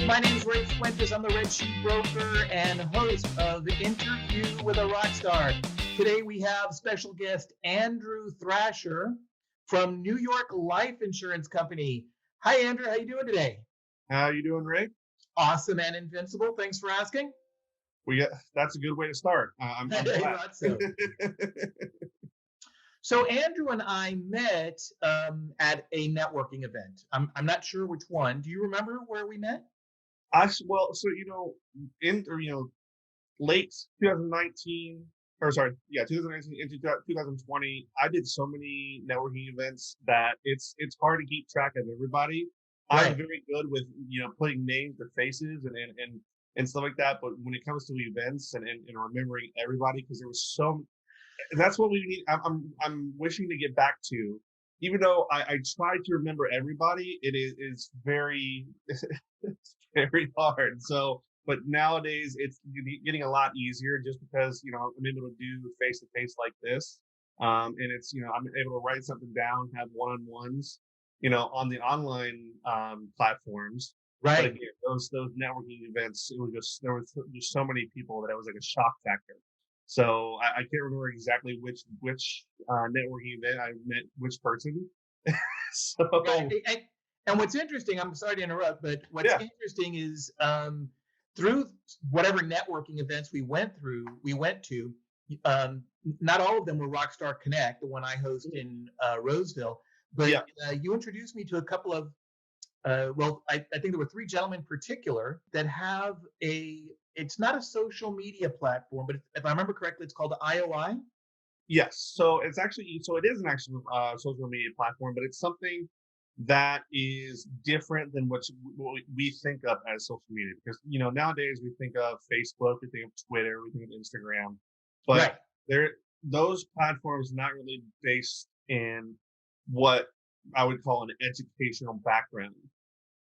My name is Ray Fuentes. I'm the Red Sheep Broker and host of Interview with a Rockstar. Today we have special guest Andrew Thrasher from New York Life Insurance Company. Hi, Andrew. How you doing today? How you doing, Ray? Awesome and invincible. Thanks for asking. That's a good way to start. I'm I glad. thought so. So Andrew and I met at a networking event. I'm not sure which one. Do you remember where we met? Well, so late 2019, or sorry, yeah, 2019 into 2020, I did so many networking events that it's hard to keep track of everybody. Right. I'm very good with putting names to faces and stuff like that, but when it comes to events and remembering everybody, because there was so, that's what we need. I'm wishing to get back to. Even though I try to remember everybody, it's very it's very hard. So, but nowadays it's getting a lot easier just because I'm able to do face to face like this, and it's I'm able to write something down, have one-on-ones, on the online platforms. But Right. again, those networking events, there was just so many people that it was like a shock factor. So I can't remember exactly which networking event I met which person. So Right. And what's interesting, I'm sorry to interrupt, but what's yeah, interesting is through whatever networking events we went to, um, not all of them were Rockstar Connect, the one I host in Roseville, but yeah, you introduced me to a couple of, I think there were three gentlemen in particular that have it's not a social media platform, but if I remember correctly, it's called IOI. yes. So it is an actual social media platform, but it's something that is different than what we think of as social media. Because nowadays we think of Facebook, we think of Twitter, we think of Instagram, but Right. they're those platforms not really based in what I would call an educational background.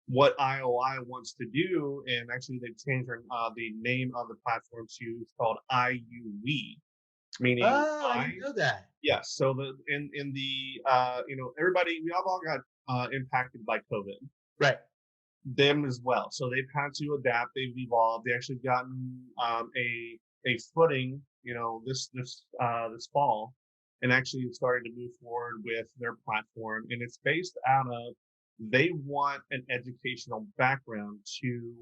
What IOI wants to do, and actually they've changed the name of the platform to, it's called IUE, meaning Oh, I didn't know that. yes. So in the everybody, we all got impacted by COVID, Right. them as well. So they've had to adapt. They've evolved. They actually gotten a footing, this fall, and actually started to move forward with their platform. And it's based out of, they want an educational background to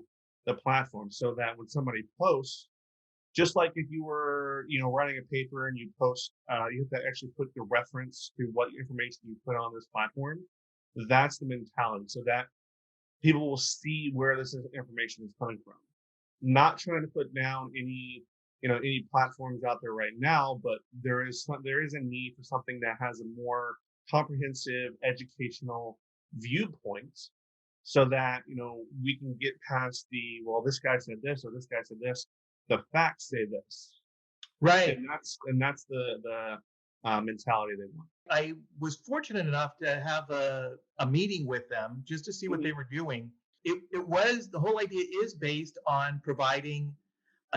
the platform, so that when somebody posts, just like if you were, writing a paper and you post, you have to actually put the reference to what information you put on this platform. That's the mentality, so that people will see where this information is coming from. Not trying to put down any platforms out there right now, but there is a need for something that has a more comprehensive educational viewpoint, so that we can get past the, well, this guy said this or this guy said this. The facts say this, Right. and that's the mentality they want. I was fortunate enough to have a meeting with them just to see what they Mhm, were doing. It was the whole idea is based on providing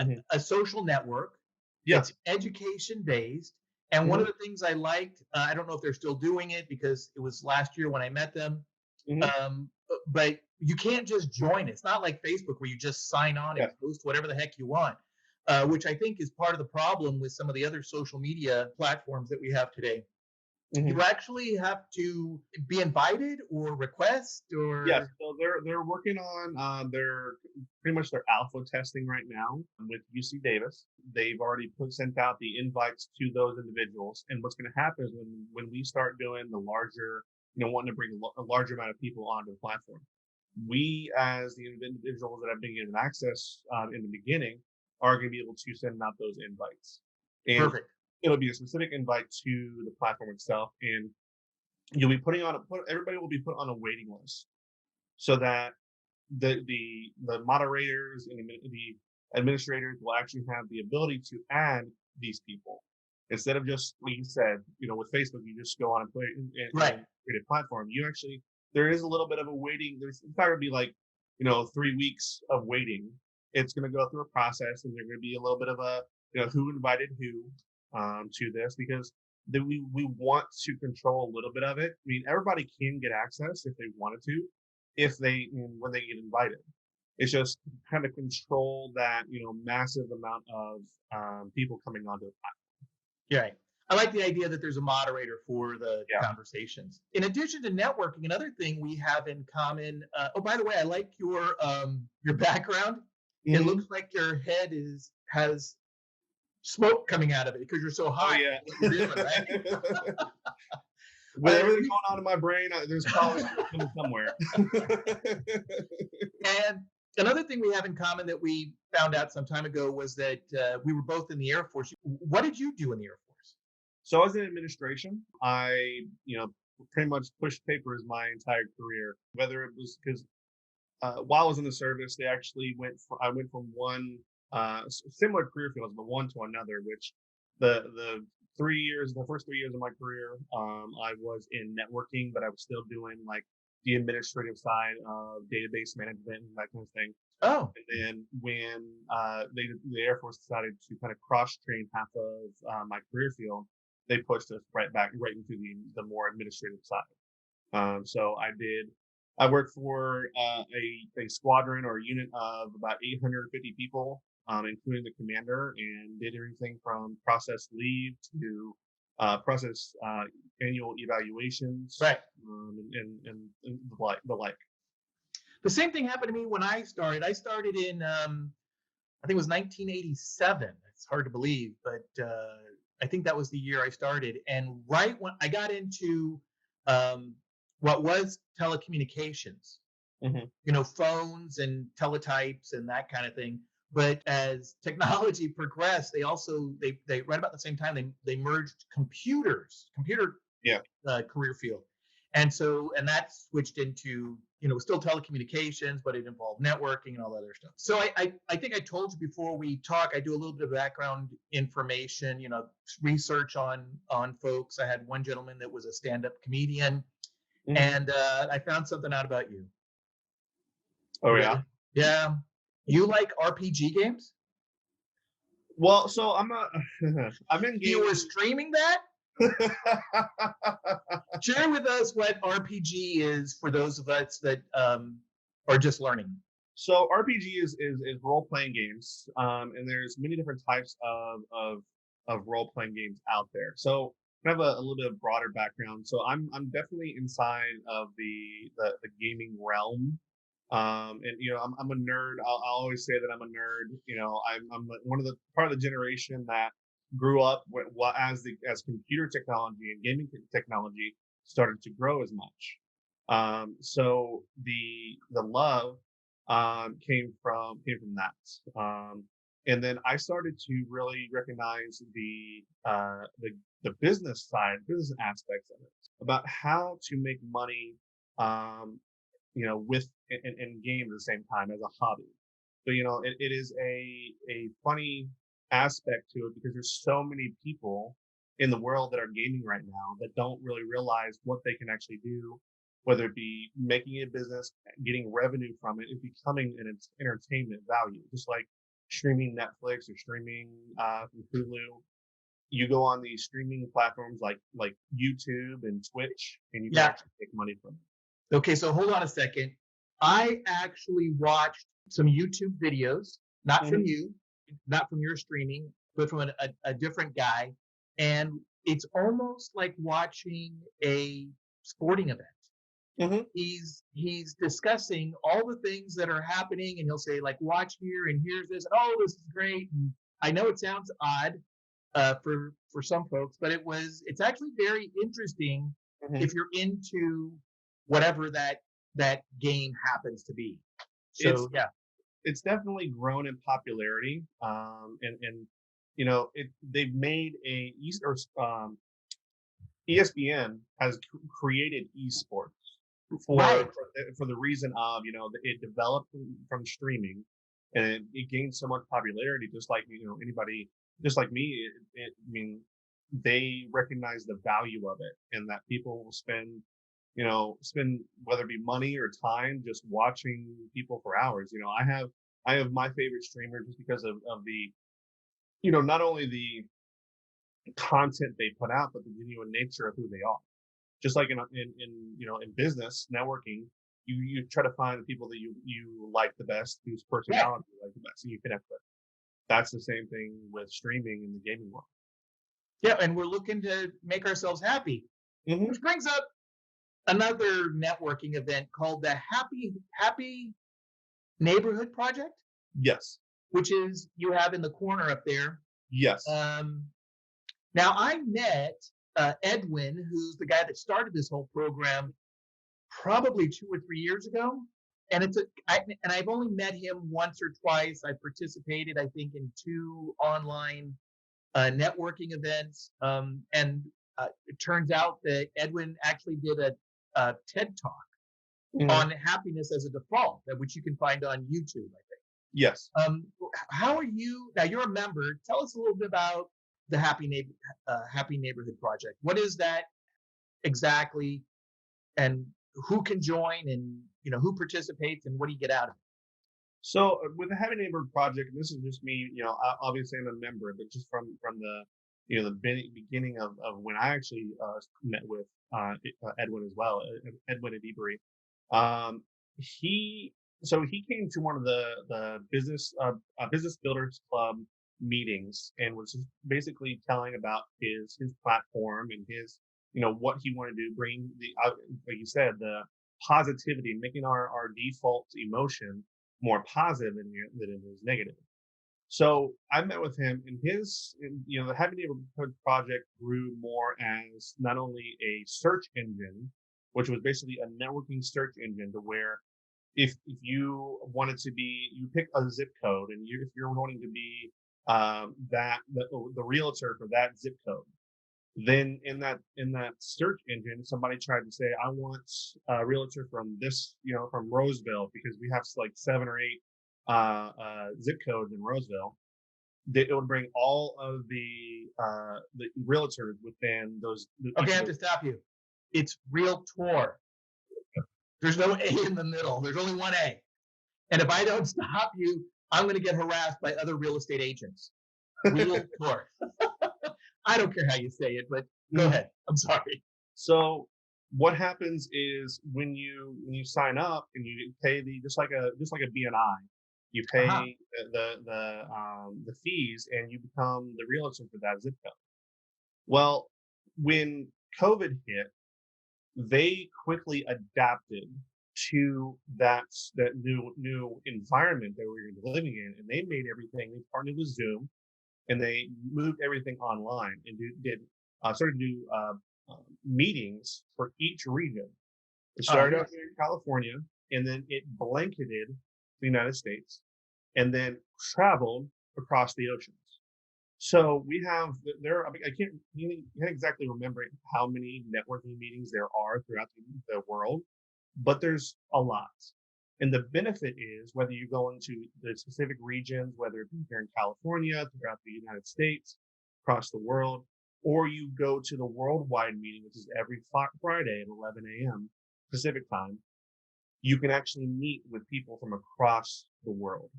mhm. a social network. Yeah. It's education based. And one of Mhm, the things I liked, I don't know if they're still doing it because it was last year when I met them, mhm. but you can't just join. It's not like Facebook where you just sign on and Yeah. post whatever the heck you want, which I think is part of the problem with some of the other social media platforms that we have today. You Mhm. actually have to be invited or request Yes, or so they're working on their pretty much their alpha testing right now with UC Davis. They've already sent out the invites to those individuals, and what's going to happen is when we start doing the larger, wanting to bring a larger amount of people onto the platform, we as the individuals that have been given access in the beginning are going to be able to send out those invites, and perfect. it'll be a specific invite to the platform itself, and you'll be everybody will be put on a waiting list, so that the moderators and the administrators will actually have the ability to add these people, instead of just, like you said, with Facebook, you just go on and play Right. and create a platform. You actually, there is a little bit of a waiting. It's not going to be like 3 weeks of waiting. It's going to go through a process, and there's going to be a little bit of a, who invited who to this, because we want to control a little bit of it. I mean, everybody can get access if they wanted to, if they when they get invited. It's just kind of control that, massive amount of people coming onto the Yeah. Right. I like the idea that there's a moderator for the platform. conversations. In addition to networking, another thing we have in common. Oh, by the way, I like your background. Yeah. It Mhm. looks like your head has smoke coming out of it because you're so Oh hot. yeah. What you're doing, right? With everything going on in my brain, there's probably smoke coming somewhere. And another thing we have in common that we found out some time ago was that we were both in the Air Force. What did you do in the Air Force? So I was in administration. I, pretty much pushed papers my entire career. Whether it was because while I was in the service, they actually I went from one similar career fields, but one to another. Which the the first 3 years of my career, I was in networking, but I was still doing like the administrative side of database management and that kind of thing. Oh, And then when the Air Force decided to kind of cross train half of my career field, they pushed us right into the more administrative side. So I worked for a squadron or a unit of about 850 people, including the commander, and did everything from process leave to process annual evaluations, right. and the like. The same thing happened to me when I started. I started in, I think it was 1987. It's hard to believe, but I think that was the year I started. And right when I got into um, what was telecommunications, Hmm. phones and teletypes and that kind of thing. But as technology progressed, they right about the same time they merged computer Yeah. career field, and that switched into still telecommunications, but it involved networking and all that other stuff. So I think I told you before we talk, I do a little bit of background information, research on folks. I had one gentleman that was a stand-up comedian, Hmm. and I found something out about you. Oh You yeah. ready? Yeah. You like RPG games? Well, so I'm in You were gaming. streaming that? Share with us what RPG is for those of us that are just learning. So RPG is role playing games, and there's many different types of role playing games out there. So I have a little bit of broader background. So I'm definitely inside of the gaming realm. And I'm a nerd. I'll always say that I'm a nerd. I'm one of the part of the generation that grew up as computer technology and gaming technology started to grow as much. So the love came from that. And then I started to really recognize the business side, business aspects of it, about how to make money, with and games at the same time as a hobby. So it is a funny aspect to it because there's so many people in the world that are gaming right now that don't really realize what they can actually do, whether it be making a business, getting revenue from it, and becoming an entertainment value, just like streaming Netflix or streaming from Hulu. You go on these streaming platforms like YouTube and Twitch, and you can Yeah. actually make money from it. Okay, so hold on a second. I actually watched some YouTube videos, not from Mhm. you, not from your streaming, but from a different guy. And it's almost like watching a sporting event. Mhm. He's discussing all the things that are happening, and he'll say like, watch here and here's this, and oh, this is great. And I know it sounds odd for some folks, but it's actually very interesting Mhm. if you're into whatever that game happens to be. It's So yeah, it's definitely grown in popularity. And they've made ESPN has created esports right. for the reason of it developed from streaming, and it gained so much popularity, just like anybody, just like me. I mean, they recognize the value of it, and that people will spend whether it be money or time just watching people for hours. I have my favorite streamer just because of the not only the content they put out, but the genuine nature of who they are. Just like in business networking, you try to find the people that you like the best, whose Right. personality you like the best, and you connect with. That's the same thing with streaming in the gaming world. Yeah, and we're looking to make ourselves happy, Hmm. which brings up another networking event called the Happy Neighborhood Project, Yes. which is you have in the corner up there. Yes. Um, Now, I met Edwin, who's the guy that started this whole program, probably 2 or 3 years ago. And I've only met him once or twice. I participated, I think, in two online networking events. And it turns out that Edwin actually did a TED talk Hmm. on happiness as a default, which you can find on YouTube, I think. Yes. How are you now? You're a member. Tell us a little bit about the Happy Neighborhood Project. What is that exactly, and who can join, and who participates, and what do you get out of So with the Happy Neighbor project, and this is just me. Obviously I'm a member, but just from the beginning of when I actually met with Edwin as well, Edwin at Ebury. Um, he he came to one of the business builders club meetings and was just basically telling about his platform and his what he wanted to bring like you said, the positivity, making our default emotion more positive than it is negative. So I met with him, and the Happy Neighborhood Project grew more as not only a search engine, which was basically a networking search engine, to where if you wanted to be, you pick a zip code, and if you're wanting to be the realtor for that zip code, then in that search engine, somebody tried to say, I want a realtor from this, from Roseville, because we have like 7 or 8 zip codes in Roseville. That it would bring all of the realtors within it? Okay, each I of have those. to stop you. It's Realtor. There's no A in the middle. There's only one A. And if I don't stop you, I'm going to get harassed by other real estate agents. Realtor. I don't care how you say it, but go Mhm. ahead. I'm sorry. So what happens is when you sign up and you pay the just like a BNI, you Uh-huh. pay the fees and you become the realtor for that zip code. Well, when COVID hit, they quickly adapted to that new environment that we were gonna be living in, and they made everything. They partnered with Zoom, and they moved everything online and started to do meetings for each region. It Oh, started out yes. here in California, and then it blanketed the United States, and then traveled across the oceans. So we have there. I mean, I can't exactly remember how many networking meetings there are throughout the world, but there's a lot. And the benefit is whether you go into the specific regions, whether it be here in California, throughout the United States, across the world, or you go to the worldwide meeting, which is every Friday at 11 a.m. Pacific time, you can actually meet with people from across the world.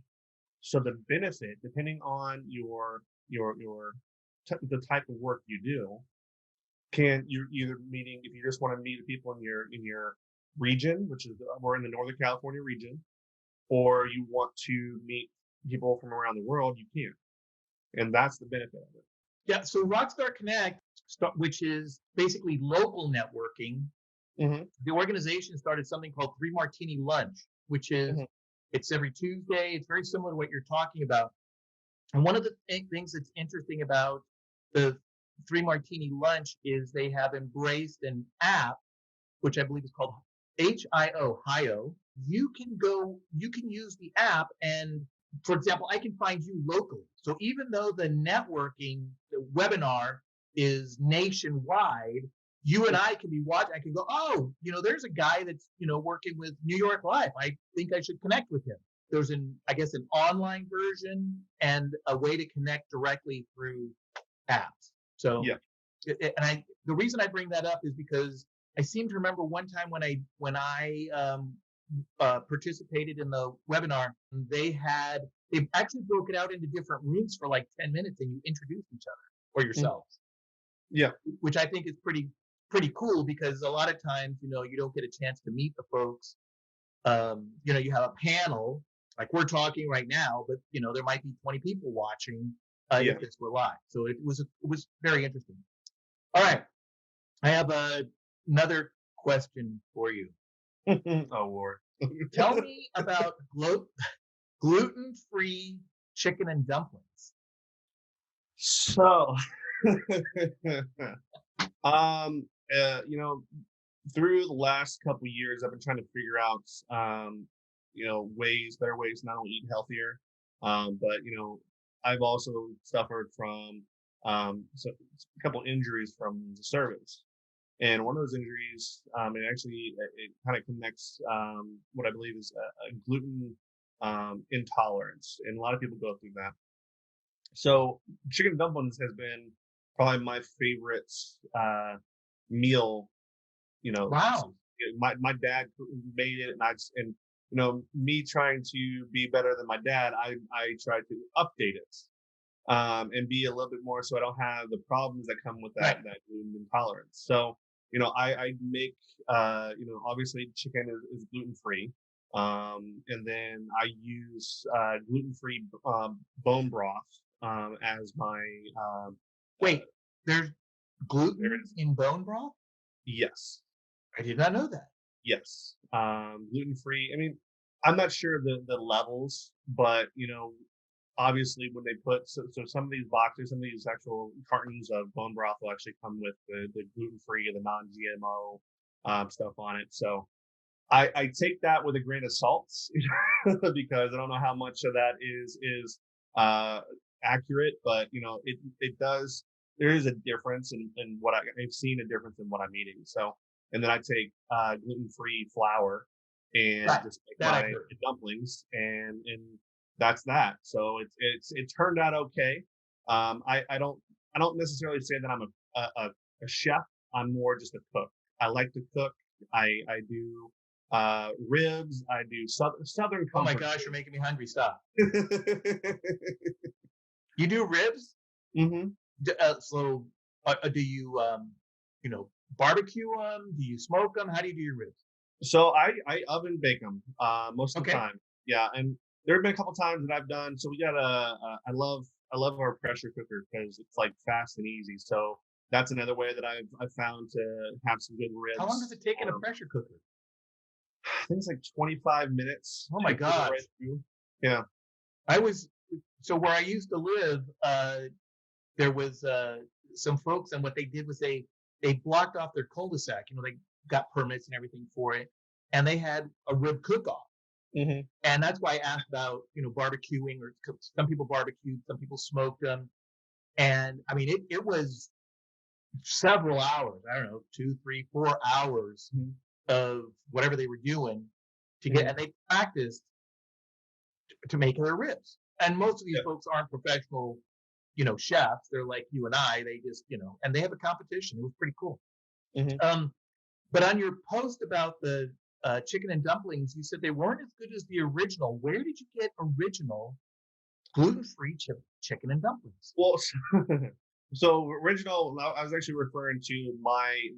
So the benefit, depending on the type of work you do, you're either meeting, if you just want to meet people in your region, which is we're in the Northern California region, or you want to meet people from around the world, you can, and that's the benefit of it. Yeah. So Rockstar Connect, which is basically local networking, Hmm. the organization started something called Three Martini Lunch, which is Hmm. it's every Tuesday. It's very similar to what you're talking about. And one of the things that's interesting about the Three Martini Lunch is they have embraced an app, which I believe is called HIO. You can use the app, and for example, I can find you locally. So even though the webinar is nationwide, you and I can be watching. I can go, oh, there's a guy that's working with New York Life. I think I should connect with him. There's I guess, an online version and a way to connect directly through apps. So, Yeah. the reason I bring that up is because I seem to remember one time when I participated in the webinar, they actually broke it out into different rooms for like 10 minutes, and you introduce each other or Mhm. yourselves, Yeah. which I think is pretty cool because a lot of times you don't get a chance to meet the folks you have a panel like we're talking right now, but there might be 20 people watching Yeah. if this were live. So it was very interesting. All right, I have another question for you. Oh Lord. Tell me about gluten-free chicken and dumplings. So, um, through the last couple years, I've been trying to figure out, better ways to not only eat healthier, but I've also suffered from a couple injuries from the service, and one of those injuries, it kind of connects what I believe is a gluten intolerance, and a lot of people go through that. So chicken and dumplings has been probably my favorite meal. Wow. My dad made it, and me trying to be better than my dad, I tried to update it and be a little bit more so I don't have the problems that come with Right. that gluten intolerance. So I make obviously chicken is gluten free. And then I use gluten-free bone broth as my Wait, there's there it gluten is. in bone broth? Yes. I did not know that. Yes. Gluten free. I mean, I'm not sure the levels, but obviously when they put so some of these boxes, some of these actual cartons of bone broth will actually come with the gluten free or the non GMO stuff on it. So I take that with a grain of salt because I don't know how much of that is accurate, but it does. There is a difference in what I've seen a difference in what I'm eating. So, and then I take gluten-free flour and Right. just make That I my heard. dumplings, and that's that. So it turned out okay. I don't necessarily say that I'm a chef. I'm more just a cook. I like to cook. I do ribs. I do southern Oh my comfort gosh, you're making me hungry. Stop. food. You do ribs? Hmm. So do you barbecue them? Do you smoke them? How do you do your ribs? So I oven bake them most of the Okay. time. Yeah, and there have been a couple times that I've done. So we got I love our pressure cooker because it's like fast and easy. So that's another way that I've found to have some good How long does ribs. it take in a pressure cooker? I think it's like 25 minutes Oh my to cook it right gosh. through. Yeah. I was so where I used to live, there was some folks, and what they did was they blocked off their cul-de-sac. They got permits and everything for it, and they had a rib cook-off. Hmm. And that's why I asked about barbecuing, or some people barbecued, some people smoked them, and I mean it was several hours. I don't know, 2, 3, 4 hours of whatever they were doing to get, Hmm. and they practiced to make their ribs. And most of these Yeah. folks aren't professional, chefs. They're like you and I. They just, and they have a competition. It was pretty cool. Hmm. Um, but on your post about the chicken and dumplings, you said they weren't as good as the original. Where did you get original gluten-free chicken and dumplings? Well, so original. I was actually referring to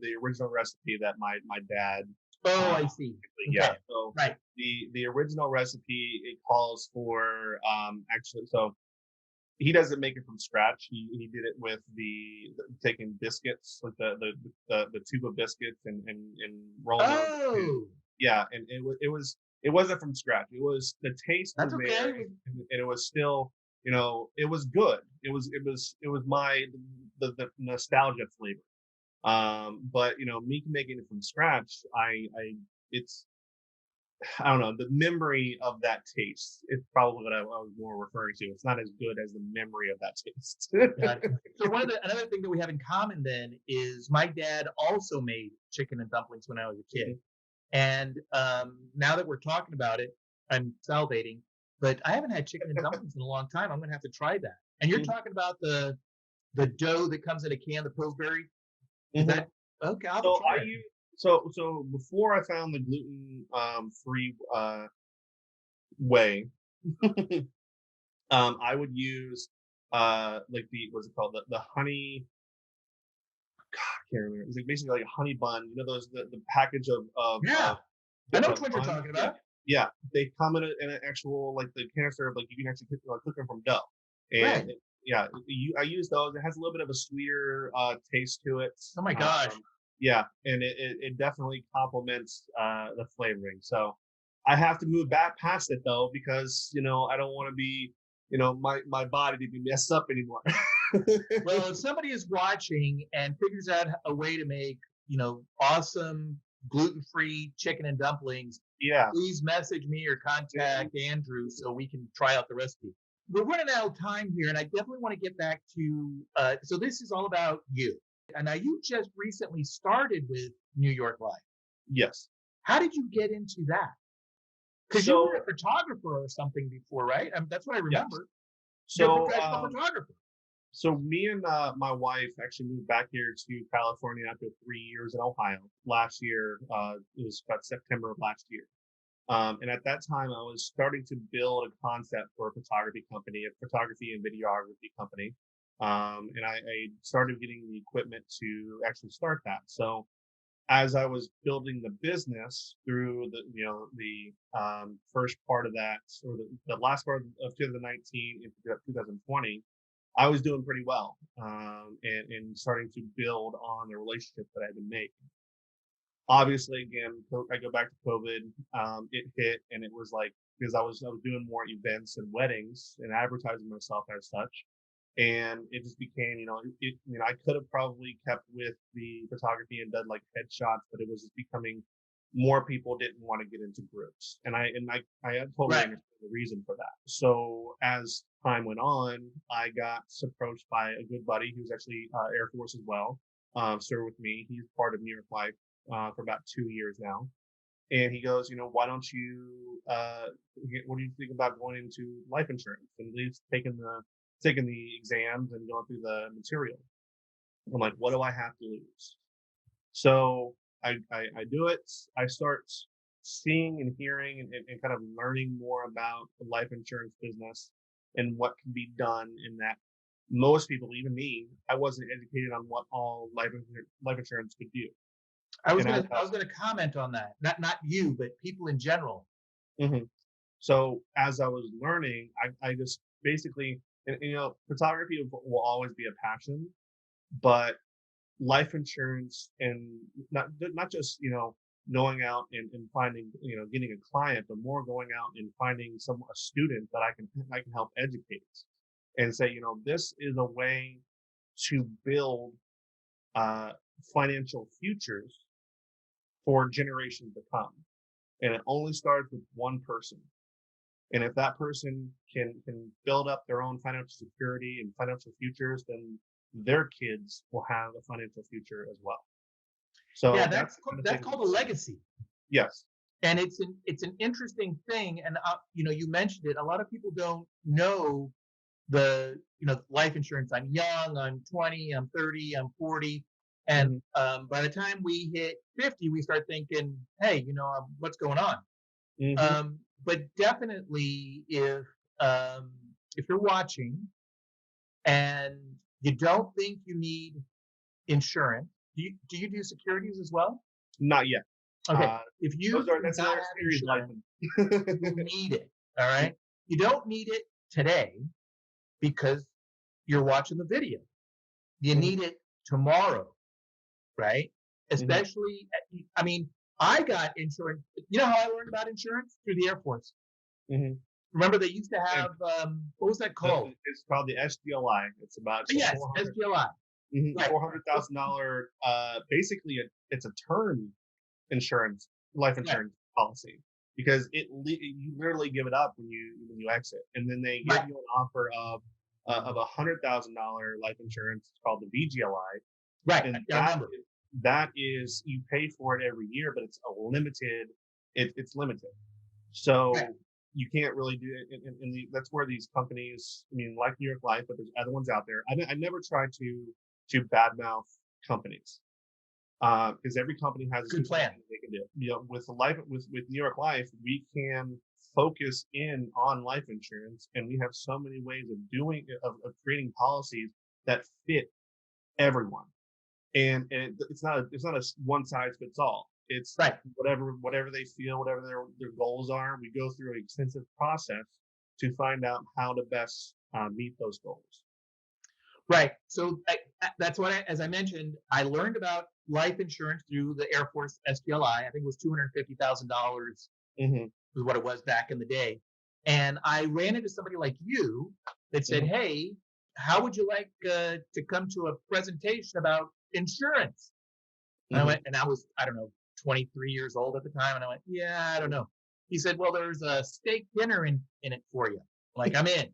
the original recipe that my dad. Oh, Uh, I see. yeah. Okay, So right. the original recipe, it calls for actually. So he doesn't make it from scratch. He did it with taking biscuits, like the tube of biscuits, and rolling those. Oh, Yeah, and it wasn't from scratch. It was the taste was that's there, okay. and it was still it was good. It was my the nostalgia flavor. But me making it from scratch, I it's I don't know, the memory of that taste is probably what I was more referring to. It's not as good as the memory of that taste. Got it. So another thing that we have in common then is my dad also made chicken and dumplings when I was a kid. And now that we're talking about it, I'm salivating, but I haven't had chicken and dumplings in a long time. I'm gonna have to try that. And you're Mhm, talking about the dough that comes in a can, the Pillsbury. Is mhm. that okay? I'll have to So try I it. use so before I found the gluten free way, I would use like the what's it called, the honey. God, I can't remember. It's like basically like a honey bun. Those the package Yeah, I know which of ones you're buns. talking Yeah, about. Yeah, they come in an actual like the canister of like you can actually cook them from dough, Right. and yeah, I use those. It has a little bit of a sweeter taste to it. Oh my gosh. Yeah, and it definitely complements the flavoring. So I have to move back past it though because I don't want to be my body to be messed up anymore. Well, if somebody is watching and figures out a way to make, awesome gluten-free chicken and dumplings, Yeah. please message me or contact Andrew so we can try out the recipe. We're running out of time here, and I definitely want to get back to. So this is all about you, and now you just recently started with New York Life. Yes. How did you get into that? Because you So were a photographer or something before, right? That's what I yes. remember. You're a So professional photographer. So me and my wife actually moved back here to California after 3 years in Ohio last year. It was about September of last year. And at that time, I was starting to build a concept for a photography company, a photography and videography company. And I started getting the equipment to actually start that. So as I was building the business through the first part of that, or the last part of 2019 into 2020, I was doing pretty well, and starting to build on the relationship that I've been making. Obviously, again, I go back to COVID. It hit, and it was like because I was doing more events and weddings and advertising myself as such, and it just became, I could have probably kept with the photography and done like headshots, but it was just becoming more people didn't want to get into groups, and I totally Right. understand the reason for that. So as time went on, I got approached by a good buddy who's actually Air Force as well, served with me. He's part of New York Life for about 2 years now, and he goes, why don't you what do you think about going into life insurance and at least taking the exams and going through the material? I'm like, what do I have to lose? So I do it. I start seeing and hearing and kind of learning more about the life insurance business and what can be done in that. Most people, even me, I wasn't educated on what all life insurance could do. I was And as gonna I was gonna comment on that. Not you, but people in general. Mhm. So as I was learning, I just basically, photography will always be a passion, but life insurance and not just going out and finding getting a client, but more going out and finding a student that I can help educate and say this is a way to build uh, financial futures for generations to come, and it only starts with one person. And if that person can build up their own financial security and financial futures, then their kids will have a financial future as well. Yeah, So that's that's the kind of that's thing. called a legacy, Yes. and it's an interesting thing. And you mentioned it. A lot of people don't know life insurance. I'm young. I'm 20. I'm 30. I'm 40. And Hmm. by the time we hit 50, we start thinking, hey, what's going on? Hmm. But definitely, if you're watching and you don't think you need insurance, do you do securities as well? Not yet. Okay, Uh, if you those are do that's not another have series insurance, license. you need it. All right, you don't need it today because you're watching the video. You Hmm. need it tomorrow, right? Hmm. Especially, I mean, I got insurance. You know how I learned about insurance? Through the Air Force. Hmm. Remember, they used to And have what was that called? it's called the SGLI. It's Yes, 400. SGLI. Right. $400,000. Basically, it's a term insurance, life Right. insurance policy, because you literally give it up when you exit, and then they give Right. you an offer of $100,000 life insurance. It's called the VGLI, Right. and I remember. that is you pay for it every year, but it's a limited. It's limited, so Right. you can't really do it. That's where these companies, I mean, like New York Life, but there's other ones out there. I never try to badmouth companies because every company has a Good specific plan. thing they can do. With New York Life, we can focus in on life insurance, and we have so many ways of creating policies that fit everyone. And it's not a one size fits all. It's Right. whatever they feel, whatever their goals are. We go through an extensive process to find out how to best meet those goals. Right. So that's what as I mentioned, I learned about life insurance through the Air Force SPLI. I think it was $250,000 Hmm. was what it was back in the day. And I ran into somebody like you that said, Hmm. "Hey, how would you like to come to a presentation about insurance?" And I Hmm. went, and I was, I don't know, 23 years old at the time. And I went, "Yeah, I don't know." He said, "Well, there's a steak dinner in it for you." Like, I'm in.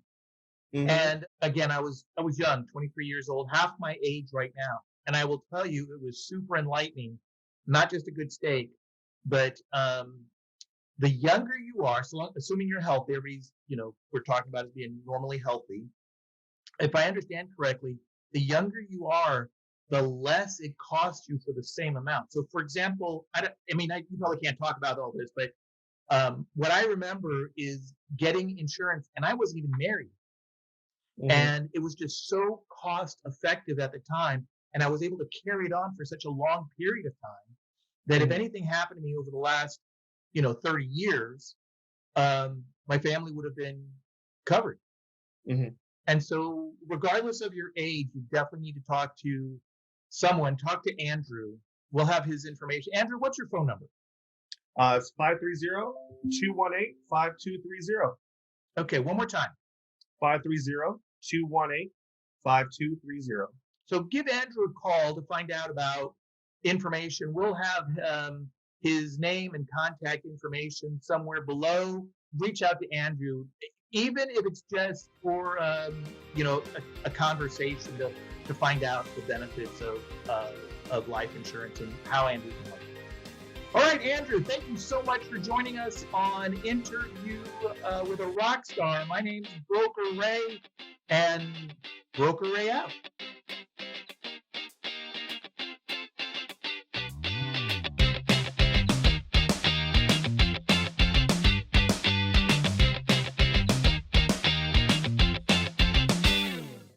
Hmm. And again, I was young, 23 years old, half my age right now. And I will tell you, it was super enlightening. Not just a good steak, but the younger you are, so assuming you're healthy, everybody's, we're talking about as being normally healthy. If I understand correctly, the younger you are, the less it costs you for the same amount. So, for example, you probably can't talk about all this, but what I remember is getting insurance, and I wasn't even married. Hmm. And it was just so cost effective at the time. And I was able to carry it on for such a long period of time that if Hmm. anything happened to me over the last, 30 years, my family would have been covered. Hmm. And so, regardless of your age, you definitely need to talk to someone. Talk to Andrew. We'll have his information. Andrew, what's your phone number? It's 530-218-5230. Okay, one more time. 530-218-5230. So give Andrew a call to find out about information. We'll have his name and contact information somewhere below. Reach out to Andrew, even if it's just for a conversation to find out the benefits of life insurance and how Andrew can help. All right, Andrew, thank you so much for joining us on Interview with a Rockstar. My name is Broker Ray, and Broker Ray out.